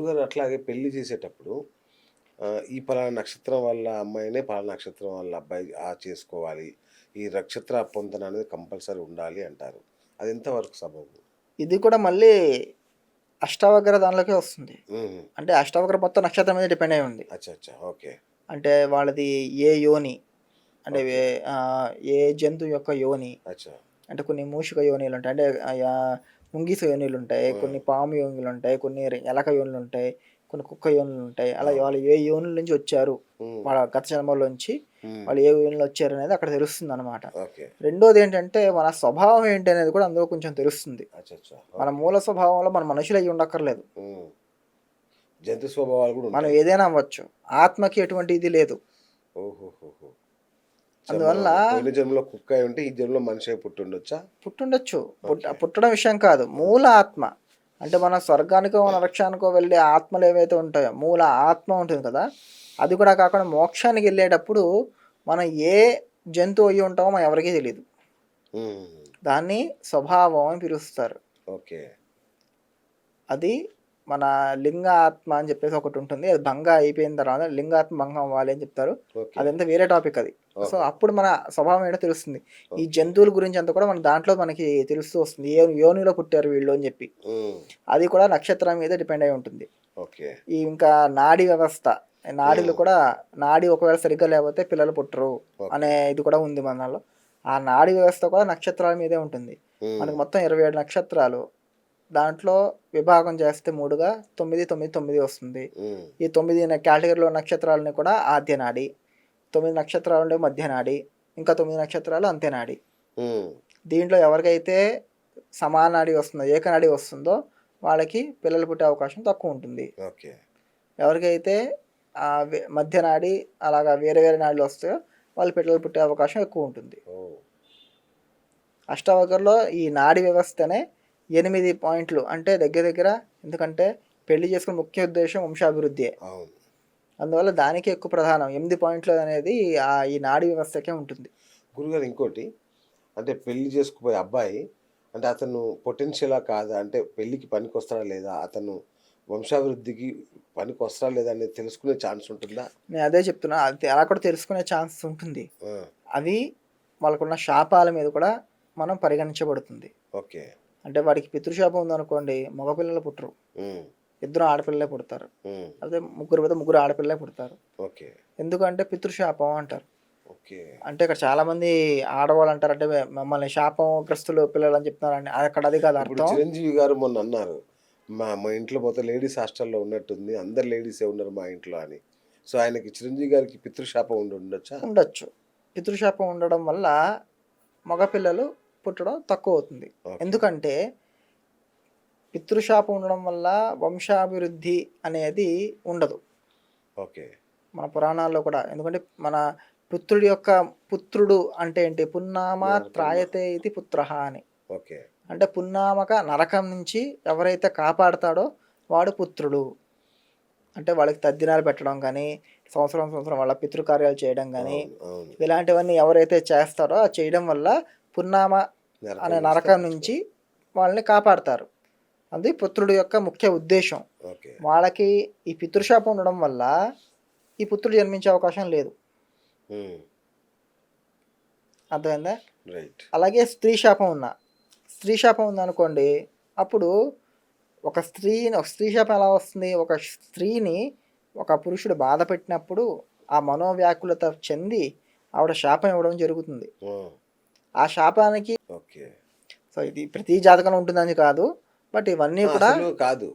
గురుగారు అట్లాగే పెళ్లి చేసేటప్పుడు ఈ పలానా నక్షత్రం వల్ల అమ్మాయినే పలానా నక్షత్రం వల్ల అబ్బాయి చేసుకోవాలి. ఈ నక్షత్ర పొంతన అనేది కంపల్సరీ ఉండాలి అంటారు. అది ఎంతవరకు సబబు? ఇది కూడా మళ్ళీ అష్టావక్ర దానిలోకే వస్తుంది. హుహు. అంటే అష్టావక్ర మొత్తం నక్షత్రం మీద డిపెండ్ అయి ఉంది. అచ్చా! అచ్చా! ఓకే. అంటే వాళ్ళది ఏ యోని అంటే ఓకే. ఏ జంతువు యొక్క యోని అచ్చా! అంటే కొన్ని మూషిక యోనిలుంటాయి. అంటే ముంగిస యోనిలుంటాయి. ఆ! కొన్ని పాము యోనులుంటాయి. కొన్ని ఎలక యోనులుంటాయి. కొన్ని కుక్క యోనులుంటాయి. అలా అవును. వాళ్ళు ఏ యోనుల నుంచి వచ్చారు, హ్మ్. వాళ్ళ గత జన్మలోంచి హ్మ్. వాళ్ళు ఏ యోనిలో వచ్చారనేది అక్కడ తెలుస్తుందనమాట. ఓకే. రెండోదేంటంటే మన స్వభావం ఏంటి అనేది కూడా అందులో కొంచెం తెలుస్తుంది. అచ్చచ్చా! మన ఓకే. మూల స్వభావంలో మనం మనుషులయ్యి ఉండక్కర్లేదు. హ్మ్. జంతు స్వభావాలు గూడా మనం ఉంటాయి. ఏదైనా అవ్వచ్చు. ఆత్మకి ఎటువంటి ఇది లేదు. ఓహోహోహో! మనం అందువల్ల పోయిన జన్మలో కుక్క అయ్యుంటే, ఈ జన్మలో మనిషి అయి పుట్టుండొచ్చా? పుట్టుండొచ్చు. ఓకే. పుట్టడం విషయం కాదు. ఆ! మూల ఆత్మ. అంటే మన స్వర్గానికో, నరకానికో వెళ్ళే ఆత్మలేవైతే ఉంటాయో, మూల ఆత్మ ఉంటుంది కదా! అది కూడా కాకుండా మోక్షానికెళ్ళేటప్పుడు మనం ఏ జంతువు అయ్యి ఉంటామో మనం ఎవరికీ తెలీదు. హ్మ్. దాన్ని స్వభావం అని పిలుస్తారు. ఓకే. అది మన లింగ ఆత్మ అని చెప్పేసి ఒకటుంటుంది. అది భంగ అయిపోయిన తర్వాత లింగాత్మ భంగం అవ్వాలి అని చెప్తారు. ఓకే. అదంతా వేరే టాపిక్ అది. సో, ఓహో! అప్పుడు మన స్వభావం ఏంటో తెలుస్తుంది. ఈ ఓకే. జంతువుల గురించి అంతా కూడా మన దాంట్లో మనకి తెలుస్తూ వస్తుంది. ఏ యోనిలో పుట్టారు వీళ్ళు అని చెప్పి. హ్మ్. అది కూడా నక్షత్రం మీద డిపెండ్ అయి ఉంటుంది. ఓకే. ఈ ఇంకా నాడీ వ్యవస్థ. నాడీలు హ్మ్. కూడా నాడీ ఒకవేళ సరిగ్గా లేకపోతే పిల్లలు పుట్టరు ఓకే. అనే ఇది కూడా ఉంది మనలో. ఆ నాడీ వ్యవస్థ కూడా నక్షత్రాల మీదే ఉంటుంది. హ్మ్. మనకు మొత్తం 27 నక్షత్రాలు. దాంట్లో విభాగం చేస్తే 3గా 9, 9, 9 వస్తుంది. హ్మ్. ఈ 9 కేటగిరీలో నక్షత్రాలని కూడా ఆద్య నాడి, 9 నక్షత్రాలు ఉండే మధ్య నాడి, ఇంకా 9 నక్షత్రాలు అంత్య నాడి. హ్మ్. దీంట్లో ఎవరికైతే సమానాడి వస్తుందో, ఏకనాడి వస్తుందో వాళ్ళకి పిల్లలు పుట్టే అవకాశం తక్కువ ఉంటుంది. ఓకే. ఎవరికైతే మధ్య నాడి అలాగా వేరే వేరే నాడులు వస్తాయో వాళ్ళు పిల్లలు పుట్టే అవకాశం ఎక్కువ ఉంటుంది. ఓహ్! అష్టావకరలో ఈ నాడీ వ్యవస్థనే 8 పాయింట్లు అంటే దగ్గర దగ్గర ఎందుకంటే పెళ్లి చేసుకునే ముఖ్య ఉద్దేశం వంశాభివృద్ధియే. అవును. అందువల్ల దానికే ఎక్కువ ప్రధానం. 8 పాయింట్లు అనేది ఈ నాడీ వ్యవస్థకే ఉంటుంది. గురుగారు ఇంకోటి అంటే పెళ్లి చేసుకుపోయే అబ్బాయి అంటే అతను పొటెన్షియలా కాదా? అంటే పెళ్ళికి పనికొస్తాడా లేదా? అతను వంశాభివృద్ధికి పనికొస్తాడా లేదా అనేది తెలుసుకునే ఛాన్స్ ఉంటుందా? నేను అదే చెప్తున్నా. అది అలా కూడా తెలుసుకునే ఛాన్స్ ఉంటుంది. ఆ! అవి వాళ్ళకున్న శాపాల మీద కూడా మనం పరిగణించబడుతుంది. ఓకే. అంటే వాడికి పితృశాపం ఉందనుకోండి మగపిల్లలు పుట్టరు. హ్మ్. ఇద్దరు ఆడపిల్లలే పుడతారు. హ్మ్. అదే ముగ్గురు పోతే ముగ్గురు ఆడపిల్లలే పుడతారు. ఓకే. ఎందుకంటే పితృశాపం అంటారు. ఓకే. అంటే ఇక్కడ చాలామంది ఆడవాళ్ళు అంటారు అంటే మమ్మల్ని శాపగ్రస్తులు పిల్లలని చెప్తున్నారని. అక్కడ అది కాదు ఇప్పుడు అర్థం. చిరంజీవి గారు మొన్న అన్నారు. మా ఇంట్లో మొత్తం లేడీస్ హాస్టల్‌లో ఉన్నట్టుంది. అందరు లేడీసే ఉన్నారు మా ఇంట్లో అని. సో, ఆయనకి చిరంజీవి గారికి పితృశాపం ఉండొచ్చా? ఉండొచ్చు. పితృశాపం ఉండడం వల్ల మగపిల్లలు పుట్టడం తక్కువవుతుంది. ఓకే. ఎందుకంటే పితృశాపం ఉండడం వల్ల వంశాభివృద్ధి అనేది ఉండదు. ఓకే. మన పురాణాల్లో కూడా. ఎందుకంటే మన పుత్రుడి యొక్క పుత్రుడు అంటే ఏంటి? పున్నామ నరకమ్మ. త్రాయతే ఇతి పుత్రః అని. ఓకే. అంటే పున్నామక నరకం నుంచి ఎవరైతే కాపాడతాడో వాడు పుత్రుడు. అంటే వాళ్ళకి తద్దినాలు పెట్టడం గానీ, సంవత్సరం సంవత్సరం వాళ్ళ పితృకార్యాలు చేయడం గానీ, అవును. అవును. ఇలాంటివన్నీ ఎవరైతే చేస్తారో అది చేయడం వల్ల పున్నామ నరకం అనే నుంచి నరకం నుంచి తప్పించుకోవడం. వాళ్ళని కాపాడతారు. అది పుత్రుడి యొక్క ముఖ్య ఉద్దేశ్యం. ఓకే. వాళ్ళకి ఈ పితృశాపం ఉండడం వల్ల ఈ పుత్రుడు జన్మించే అవకాశం లేదు. హ్మ్. అర్థమైందా? రైట్. అలాగే స్త్రీ శాపం ఉందనుకోండి, అప్పుడు ఒక స్త్రీ శాపం ఎలా వస్తుంది? ఒక స్త్రీని ఒక పురుషుడు బాధపెట్టినప్పుడు ఆ మనోవ్యాకులత చెంది ఆవిడ శాపం ఇవ్వడం జరుగుతుంది. ఆ! ఆ శాపానికి ఓకే. సో, ఇది ప్రతి జాతకంలో ఉంటుందని కాదు. బట్ ఇవన్నీ కూడా అసలు కాదు.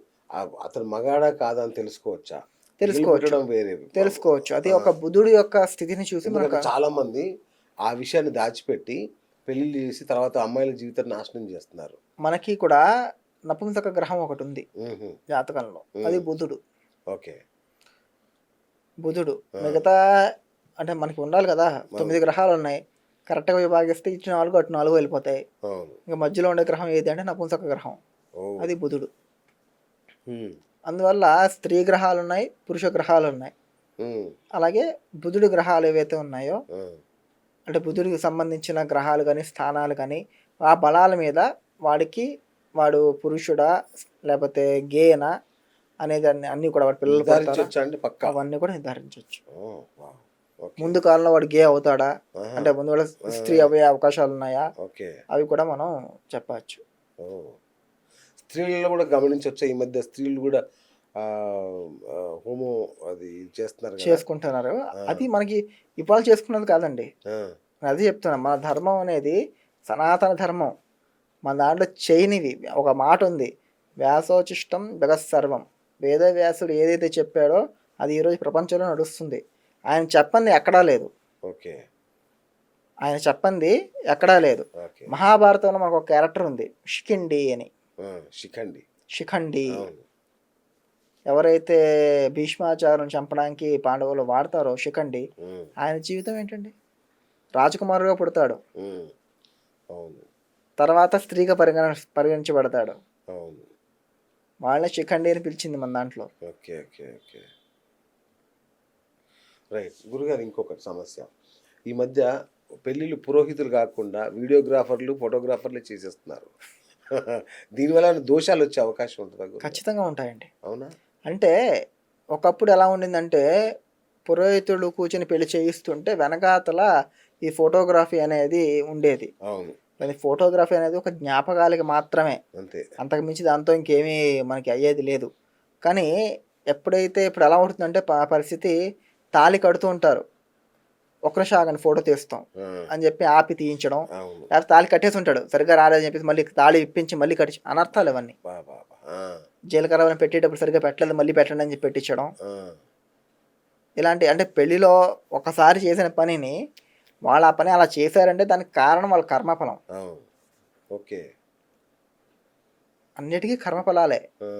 అతను మగాడా కాదా అని తెలుసుకోవచ్చా? పిల్లలు తెలుసుకోవచ్చు. పుట్టడం వేరే. తెలుసుకోవచ్చు. అది ఆ! ఒక బుధుడి యొక్క స్థితిని చూసి ఎందుకంటే చాలామంది ఆ విషయాన్ని దాచిపెట్టి పెళ్లిళ్ళు చేసి తర్వాత అమ్మాయిల జీవితాన్ని నాశనం చేస్తున్నారు. మనకి కూడా నపుంసక గ్రహం ఒకటుంది హుహు. జాతకంలో. అది హ్మ్. బుధుడు. ఓకే. బుధుడు. ఆ! మిగతా అంటే మనకి ఉండాలి కదా! 9 అవును. గ్రహాలున్నాయి. కరెక్ట్‌గా విభాగిస్తే ఇటు 4 అటు 4 వెళ్ళిపోతాయి. అవును. ఇంక మధ్యలో ఉండే గ్రహం ఏది అంటే నపుంసక గ్రహం. ఓహ్! అది బుధుడు. హ్మ్. అందువల్ల స్త్రీ గ్రహాలున్నాయి, పురుష గ్రహాలున్నాయి. హ్మ్. అలాగే బుధుడి గ్రహాలు ఏవైతే ఉన్నాయో ఆ! అంటే బుధుడికి సంబంధించిన గ్రహాలు గానీ, స్థానాలు గానీ, ఆ బలాల మీద వాడు పురుషుడా? లేపోతే గేయనా? అనేది అన్నీ కూడా వాడి పిల్లలు పుడతారా నిర్ధారించవచ్చా అండి పక్కా? అవన్నీ కూడా నిర్ధారించవచ్చు. ఓ, వావ్. ఓకే. ముందు కాలంలో వాడు గే అవుతాడా, ఆహా. అంటే ముందు కూడా స్త్రీ అయ్యే అవకాశాలు ఉన్నాయా, ఓకే. అవి కూడా మనం చెప్పచ్చు. ఓ, స్త్రీలలో కూడా గమనించవచ్చా ఈ మధ్య స్త్రీలు కూడా ఆ, ఆ, హోమో అది చేస్తున్నారు కదా? చేసుకుంటున్నారు. ఆ. అది మనకి ఇవాళ చేసుకున్నది కాదండి. ఆ, నేను అది చెప్తున్నా, మన ధర్మం అనేది సనాతన ధర్మం. మన దాంట్లో చేయనివి ఒక మాట ఉంది, వ్యాసోచిష్టం జగత్సర్వం. వేదవ్యాసుడు ఏదైతే చెప్పాడో అది ఈరోజు ప్రపంచంలో నడుస్తుంది. ఆయన చెప్పంది ఎక్కడా లేదు. ఓకే. ఆయన చెప్పంది ఎక్కడా లేదు. ఓకే. మహాభారతంలో మనకు ఒక క్యారెక్టర్ ఉంది, శిఖండి అని. ఆ, శిఖండి. శిఖండి అవును. ఎవరైతే భీష్మాచార్యులను చంపడానికి పాండవులు వాడతారో శిఖండి, ఉమ్, ఆయన జీవితం ఏంటండి, రాజకుమారుగా పుడతాడు, ఉమ్, అవును. తర్వాత స్త్రీగా పరిగణించబడతాడు. అవును. వాళ్ళని శిఖండి అని పిలిచింది మన దాంట్లో. ఓకే. ఓకే. ఓకే. రైట్. గురుగారు, ఇంకొకటి సమస్య. ఈ మధ్య పెళ్ళిళ్ళు పురోహితులు కాకుండా వీడియోగ్రాఫర్లు, ఫోటోగ్రాఫర్లే చేసేస్తున్నారు. దీనివల్ల ఏమైనా దోషాలు వచ్చే అవకాశం ఉంటుందా గురుగారు? ఖచ్చితంగా ఉంటాయండి. అవునా? అంటే ఒకప్పుడు ఎలా ఉండిందంటే పురోహితుడు కూర్చొని పెళ్లి చేయిస్తుంటే వెనకాతల ఈ ఫోటోగ్రఫీ అనేది ఉండేది. అవును. కానీ ఫోటోగ్రఫీ అనేది ఒక జ్ఞాపకాలకి మాత్రమే, అంతే. అంతకు మించి దాంతో ఇంకేమీ మనకి అయ్యేది లేదు. కానీ ఎప్పుడైతే ఇప్పుడు ఎలా ఉంటుందంటే పరిస్థితి, తాళి కడుతూ ఉంటారు, ఒక్క నిమిషం ఆగండి ఫోటో తీస్తాం ఆ, అని చెప్పి ఆపి తీయించడం, అవును. లేకపోతే తాళి కట్టేసి ఉంటాడు సరిగ్గా రాలేదని చెప్పేసి మళ్ళీ తాళి ఇప్పించి మళ్ళీ కట్టి, అనర్థాలు ఇవన్నీ. బా బా బా. ఆ, జీలకర్ర పెట్టేటప్పుడు సరిగ్గా పెట్టలేదు మళ్ళీ పెట్టండి అని చెప్పి పెట్టించడం, ఆ, ఇలాంటి అంటే పెళ్లిలో ఒకసారి చేసిన పనిని వాళ్ళు ఆ పని అలా చేశారంటే దానికి కారణం వాళ్ళ కర్మఫలం. అవును. ఓకే. అన్నిటికీ కర్మఫలాలే. ఆ,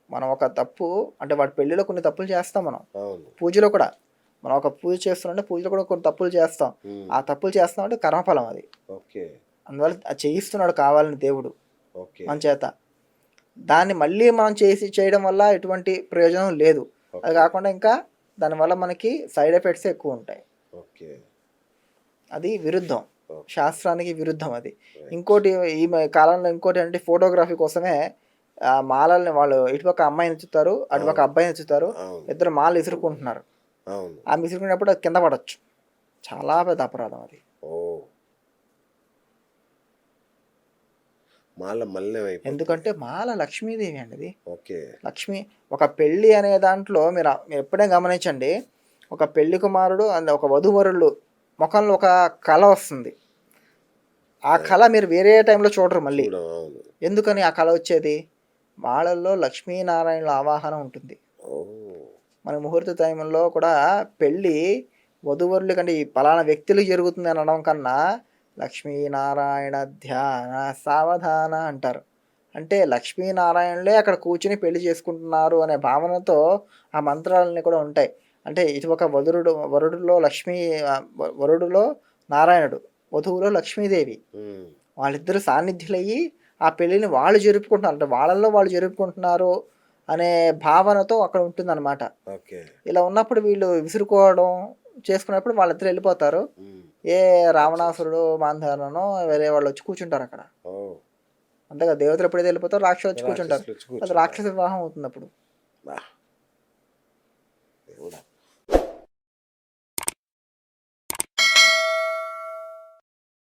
మనం ఒక తప్పు అంటే వాడి పెళ్లిలో కొన్ని తప్పులు చేస్తాం, మనం అవును. పూజలో కూడా మనం ఒక పూజ చేస్తున్నామంటే పూజలో కూడా కొన్ని తప్పులు చేస్తాం. ఉమ్, ఆ తప్పులు చేస్తామంటే కర్మఫలం అది. ఓకే. అందువల్ల అది చేయిస్తున్నాడు కావాలని దేవుడు ఓకే. మన చేత. దాన్ని మళ్ళీ మనం చేయడం వల్ల ఎటువంటి ప్రయోజనం లేదు. అది ఓకే. కాకుండా ఇంకా దానివల్ల మనకి సైడ్ ఎఫెక్ట్స్ ఎక్కువ ఉంటాయి. ఓకే. అది విరుద్ధం, ఓకే. శాస్త్రానికి విరుద్ధం అది. రైట్. ఇంకోటి ఈ కాలంలో ఇంకోటి అంటే ఫోటోగ్రఫీ కోసమే ఆ మాలల్ని వాళ్ళు ఇటుపక్క అమ్మాయిని ఎత్తుతారు, అటుపక్క అబ్బాయిని ఎత్తుతారు, అవును. ఇద్దరు మాలలు విసురుకుంటున్నారు. అవును. ఆ విసురుకునేటప్పుడు అది కింద పడవచ్చు, చాలా పెద్ద అపరాధం అది. ఓ, మాల మల్లెం అయిపోతుంది. ఎందుకంటే మాల లక్ష్మీదేవి అండి అది. ఓకే. లక్ష్మి ఒక పెళ్ళి అనే దాంట్లో మీరు ఎప్పుడే గమనించండి, ఒక పెళ్లి కుమారుడు అండ్ ఒక వధూవరులు ముఖంలో ఒక కళ వస్తుంది. ఆ కళ మీరు వేరే టైంలో చూడరు మళ్ళీ. చూడం. అవును. ఎందుకని ఆ కళ వచ్చేది, వాళ్ళల్లో లక్ష్మీనారాయణుల ఆవాహన ఉంటుంది. ఓ, మన ముహూర్త టైంలో కూడా పెళ్ళి వధూవరుల కంటే ఈ పలానా వ్యక్తులు జరుగుతుంది అనడం కన్నా లక్ష్మీనారాయణ ధ్యాన సావధాన అంటారు. అంటే లక్ష్మీనారాయణలే అక్కడ కూర్చుని పెళ్లి చేసుకుంటున్నారు అనే భావనతో ఆ మంత్రాలన్నీ కూడా ఉంటాయి. అంటే ఇటు ఒక వరుడులో లక్ష్మీ, వరుడులో నారాయణుడు, వధువులో లక్ష్మీదేవి, ఉమ్, వాళ్ళిద్దరు సాన్నిధ్యులయ్యి ఆ పెళ్ళిని వాళ్ళు జరుపుకుంటున్నారు, అంటే వాళ్ళల్లో వాళ్ళు జరుపుకుంటున్నారు అనే భావనతో అక్కడ ఉంటుందన్నమాట. ఓకే. ఇలా ఉన్నప్పుడు వీళ్ళు విసురుకోవడం చేసుకున్నప్పుడు వాళ్ళిద్దరు వెళ్ళిపోతారు. ఉమ్, ఏ రావణాసురుడు మాంధారనో వేరే వాళ్ళు వచ్చి కూర్చుంటారు అక్కడ. ఓ, అంతేగా, దేవతలు ఎప్పుడైతే వెళ్ళిపోతారో రాక్షసులు వచ్చి కూర్చుంటారు. రాక్షసులు వచ్చి అది కూర్చుంటారు. రాక్షస వివాహం అవుతుంది అప్పుడు. బా, దేవుడా.